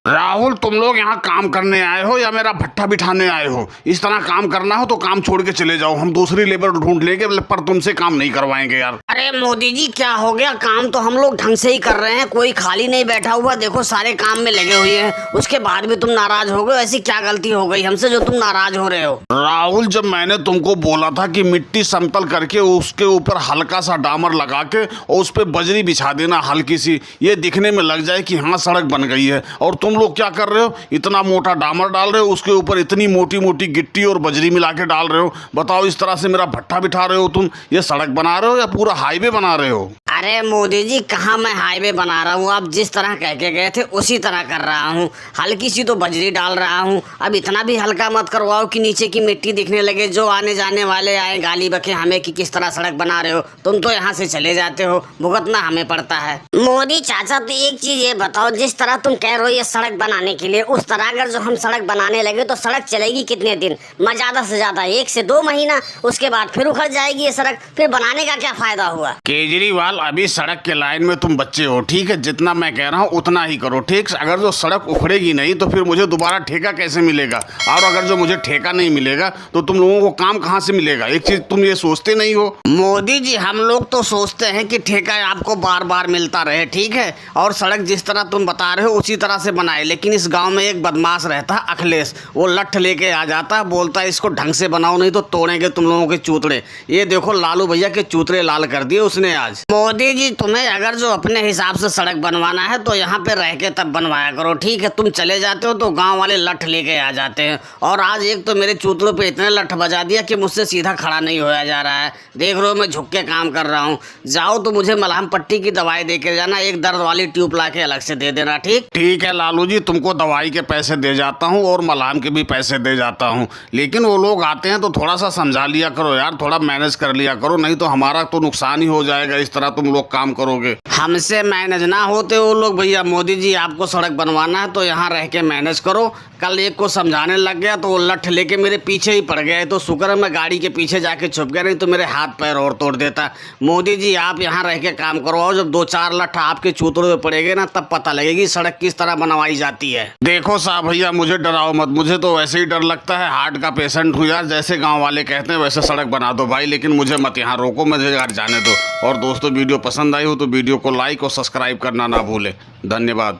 राहुल, तुम लोग यहाँ काम करने आए हो या मेरा भट्ठा बिठाने आए हो? इस तरह काम करना हो तो काम छोड़ के चले जाओ, हम दूसरी लेबर ढूंढ लेंगे, पर तुमसे काम नहीं करवाएंगे यार। अरे मोदी जी, क्या हो गया? काम तो हम लोग ढंग से ही कर रहे हैं, कोई खाली नहीं बैठा हुआ। देखो सारे काम में लगे हुए हैं, उसके बाद भी तुम नाराज हो गए। ऐसी क्या गलती हो गई हमसे जो तुम नाराज हो रहे हो? राहुल, जब मैंने तुमको बोला था कि मिट्टी समतल करके उसके ऊपर हल्का सा डामर लगा के और उस पर बजरी बिछा देना हल्की सी, ये दिखने में लग जाए कि हाँ सड़क बन गई है, और तुम लोग क्या कर रहे हो? इतना मोटा डामर डाल रहे हो, उसके ऊपर इतनी मोटी मोटी गिट्टी और बजरी मिला के डाल रहे हो। बताओ, इस तरह से मेरा भट्ठा बिठा रहे हो तुम? ये सड़क बना रहे हो या पूरा हाईवे बना रहे हो? अरे मोदी जी, कहाँ मैं हाईवे बना रहा हूँ? आप जिस तरह कह के गए थे उसी तरह कर रहा हूँ। हल्की सी तो बजरी डाल रहा हूँ। अब इतना भी हल्का मत करवाओ कि नीचे की मिट्टी दिखने लगे, जो आने जाने वाले आए गाली बके हमें कि किस तरह सड़क बना रहे हो। तुम तो यहाँ से चले जाते हो, भुगतना हमें पड़ता है। मोदी चाचा, तो एक चीज ये बताओ, जिस तरह तुम कह रहे हो ये सड़क बनाने के लिए, उस तरह अगर जो हम सड़क बनाने लगे तो सड़क चलेगी कितने दिन? ज्यादा से ज्यादा 1 से 2 महीना, उसके बाद फिर उखड़ जाएगी ये सड़क। फिर बनाने का क्या फायदा हुआ? केजरीवाल, अभी सड़क के लाइन में तुम बच्चे हो, ठीक है? जितना मैं कह रहा हूँ उतना ही करो, ठीक? अगर जो सड़क उखड़ेगी नहीं तो फिर मुझे दोबारा ठेका कैसे मिलेगा? और अगर जो मुझे ठेका नहीं मिलेगा तो तुम लोगों को काम कहाँ से मिलेगा? एक चीज तुम ये सोचते नहीं हो? मोदी जी, हम लोग तो सोचते हैं कि ठेका आपको बार बार मिलता रहे, ठीक है, और सड़क जिस तरह तुम बता रहे हो उसी तरह से बनाए। लेकिन इस गांव में एक बदमाश रहता है, अखिलेश, वो लठ लेके आ जाता है, बोलता है इसको ढंग से बनाओ नहीं तो तोड़ेंगे तुम लोगों के चूतड़े। ये देखो लालू भैया के चूतड़े लाल कर दिए उसने आज। मोदी जी, तुम्हें अगर जो अपने हिसाब से सड़क बनवाना है तो यहाँ पे रह के तब बनवाया करो, ठीक है? तुम चले जाते हो तो गाँव वाले लठ लेके आ जाते हैं, और आज एक तो मेरे चूतड़ों पे इतने लठ बजा दिया कि मुझसे सीधा खड़ा नहीं होया जा रहा है। देख रहे हो मैं झुक के काम कर रहा हूँ। जाओ तो मुझे मलहम पट्टी की दवाई दे के जाना, एक दर्द वाली ट्यूब ला के अलग से दे देना, ठीक? ठीक है लालू जी, तुमको दवाई के पैसे दे जाता हूँ और मलहम के भी पैसे दे जाता हूँ, लेकिन वो लोग आते हैं तो थोड़ा सा समझा लिया करो यार, थोड़ा मैनेज कर लिया करो, नहीं तो हमारा तो नुकसान ही हो जाएगा इस तरह तुम लोग काम करोगे। हमसे मैनेज ना होते वो लोग भैया। मोदी जी, आपको सड़क बनवाना है तो यहाँ रह के मैनेज करो। कल एक को समझाने लग गया तो वो लठ लेके मेरे पीछे ही पड़ गया, तो शुक्र है मैं गाड़ी के पीछे जाके छुप गया, नहीं तो मेरे हाथ पैर और तोड़ देता। मोदी जी, आप यहाँ रह के काम करवाओ, जब 2-4 लठ आपके चूतड़ों में पड़ेंगे ना तब पता लगेगी सड़क किस तरह बनवाई जाती है। देखो साहब भैया, मुझे डराओ मत, मुझे तो वैसे ही डर लगता है, हार्ट का पेशेंट हूँ यार। जैसे गाँव वाले कहते हैं वैसे सड़क बना दो भाई, लेकिन मुझे मत यहाँ रोको, मुझे घर जाने दो। और दोस्तों, वीडियो पसंद आई हो तो वीडियो को लाइक और सब्सक्राइब करना ना भूलें। धन्यवाद।